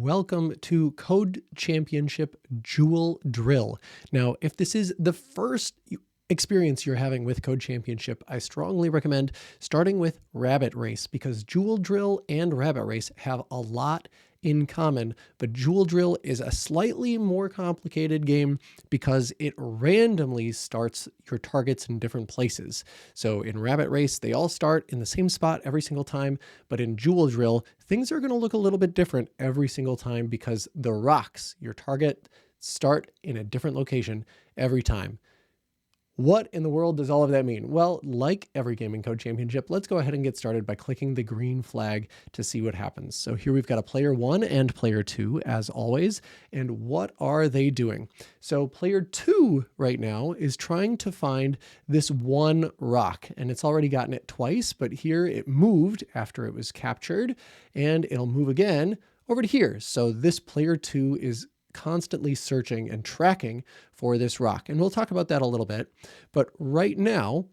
welcome to Code Championship Jewel Drill. Now, if this is the first experience you're having with Code Championship, I strongly recommend starting with Rabbit Race because Jewel Drill and Rabbit Race have a lot in common, but Jewel Drill is a slightly more complicated game because it randomly starts your targets in different places. So in Rabbit Race, they all start in the same spot every single time, but in Jewel Drill, things are going to look a little bit different every single time because the rocks, your target, start in a different location every time. What in the world does all of that mean? Well, like every game in Code Championship, let's go ahead and get started by clicking the green flag to see what happens. So here we've got a player 1 and player 2 as always. And what are they doing? So player 2 right now is trying to find this one rock, and it's already gotten it twice, but here it moved after it was captured, and it'll move again over to here. So this player 2 is constantly searching and tracking for this rock. And we'll talk about that a little bit. But right now,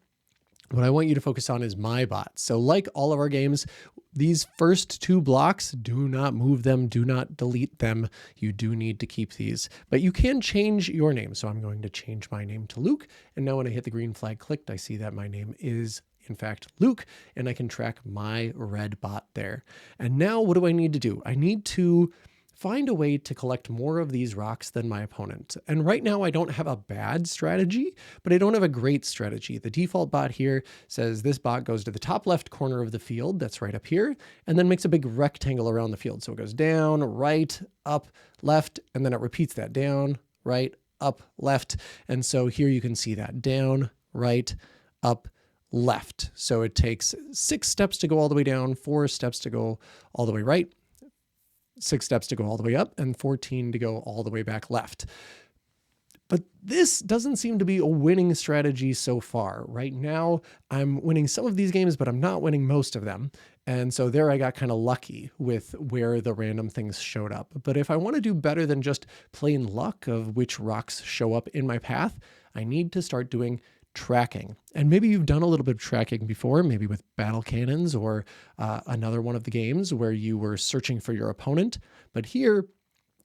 what I want you to focus on is my bot. So like all of our games, these first 2 blocks, do not move them, do not delete them. You do need to keep these, but you can change your name. So I'm going to change my name to Luke. And now when I hit the green flag clicked, I see that my name is in fact Luke, and I can track my red bot there. And now what do I need to do? I need to find a way to collect more of these rocks than my opponent. And right now I don't have a bad strategy, but I don't have a great strategy. The default bot here says this bot goes to the top left corner of the field, that's right up here, and then makes a big rectangle around the field. So it goes down, right, up, left, and then it repeats that down, right, up, left. And so here you can see that down, right, up, left. So it takes 6 steps to go all the way down, 4 steps to go all the way right, 6 steps to go all the way up, and 14 to go all the way back left. But this doesn't seem to be a winning strategy so far. Right now, I'm winning some of these games, but I'm not winning most of them. And so there I got kind of lucky with where the random things showed up. But if I want to do better than just plain luck of which rocks show up in my path, I need to start doing tracking. And maybe you've done a little bit of tracking before, maybe with battle cannons or another one of the games where you were searching for your opponent. But here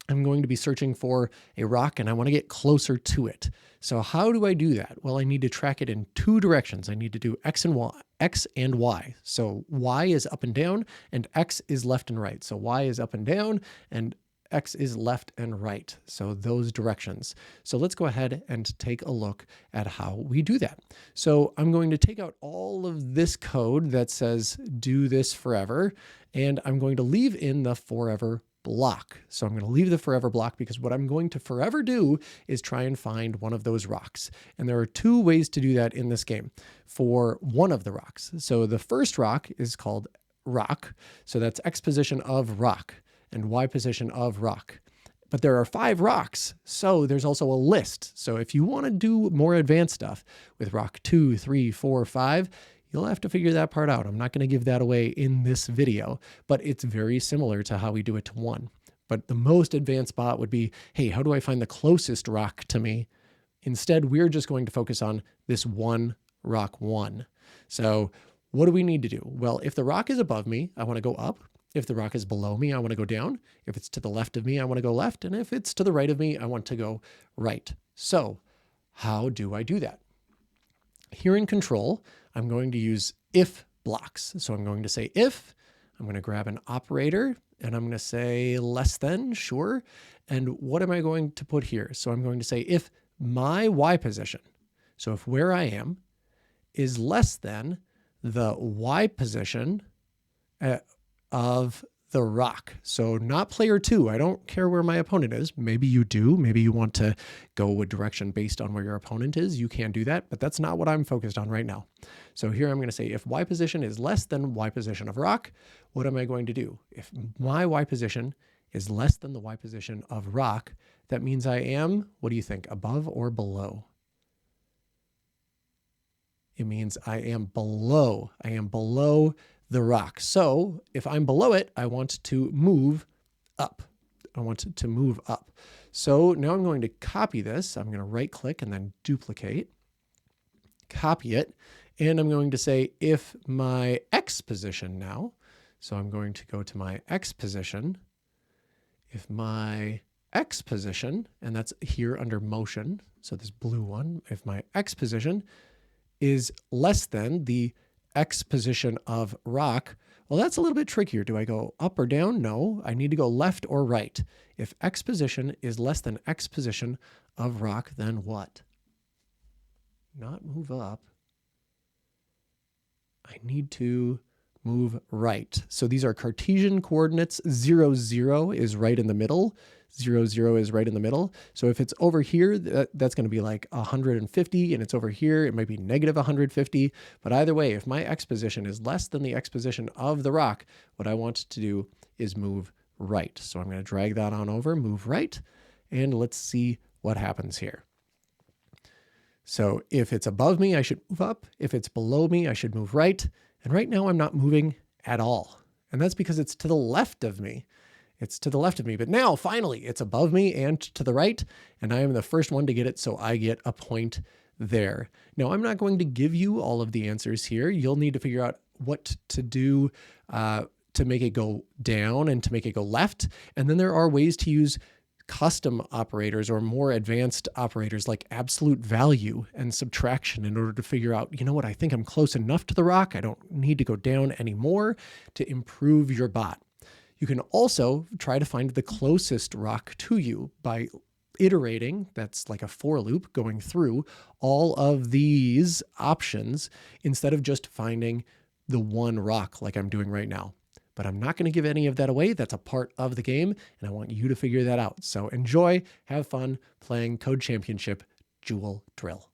I'm going to be searching for a rock and I want to get closer to it. So how do I do that? Well, I need to track it in 2 directions. I need to do X and Y. So Y is up and down and X is left and right. So Y is up and down and X is left and right. So those directions. So let's go ahead and take a look at how we do that. So I'm going to take out all of this code that says do this forever, and I'm going to leave in the forever block. So I'm going to leave the forever block because what I'm going to forever do is try and find one of those rocks. And there are 2 ways to do that in this game for one of the rocks. So the first rock is called rock. So that's X position of rock and Y position of rock. But there are 5 rocks, so there's also a list. So if you want to do more advanced stuff with rock 2, 3, 4, 5, you'll have to figure that part out. I'm not going to give that away in this video, but it's very similar to how we do it to 1. But the most advanced bot would be, hey, how do I find the closest rock to me? Instead, we're just going to focus on this one rock 1. So what do we need to do? Well, if the rock is above me, I want to go up. If the rock is below me, I want to go down. If it's to the left of me, I want to go left. And if it's to the right of me, I want to go right. So how do I do that? Here in Control, I'm going to use if blocks. So I'm going to say if, I'm going to grab an operator, and I'm going to say less than, sure. And what am I going to put here? So I'm going to say if my Y position, so if where I am is less than the Y position of the rock. So not player 2. I don't care where my opponent is. Maybe you do. Maybe you want to go a direction based on where your opponent is. You can do that, but that's not what I'm focused on right now. So here I'm going to say if Y position is less than Y position of rock, what am I going to do? If my Y position is less than the Y position of rock, that means I am, what do you think, above or below? It means I am below. I am below the rock. So if I'm below it, I want to move up. I want to move up. So now I'm going to copy this. I'm going to right click and then duplicate, copy it. And I'm going to say if my X position now, so I'm going to go to my X position if my X position, and that's here under motion, so this blue one, if my X position is less than the X position of rock, well, that's a little bit trickier. Do I go up or down? No, I need to go left or right. If X position is less than X position of rock, then what? Not move up. I need to move right. So these are Cartesian coordinates. 0, 0 is right in the middle. 0, 0 is right in the middle. So if it's over here, that's going to be like 150, and it's over here, it might be negative 150. But either way, if my X position is less than the X position of the rock, what I want to do is move right. So I'm going to drag that on over, move right, and let's see what happens here. So if it's above me, I should move up. If it's below me, I should move right. And right now I'm not moving at all. And that's because it's to the left of me. It's to the left of me. But now, finally, it's above me and to the right. And I am the first one to get it, so I get a point there. Now, I'm not going to give you all of the answers here. You'll need to figure out what to do to make it go down and to make it go left. And then there are ways to use custom operators or more advanced operators like absolute value and subtraction in order to figure out, you know what, I think I'm close enough to the rock. I don't need to go down anymore to improve your bot. You can also try to find the closest rock to you by iterating. That's like a for loop going through all of these options instead of just finding the one rock like I'm doing right now. But I'm not going to give any of that away. That's a part of the game, and I want you to figure that out. So enjoy, have fun playing Code Championship Joule Drill.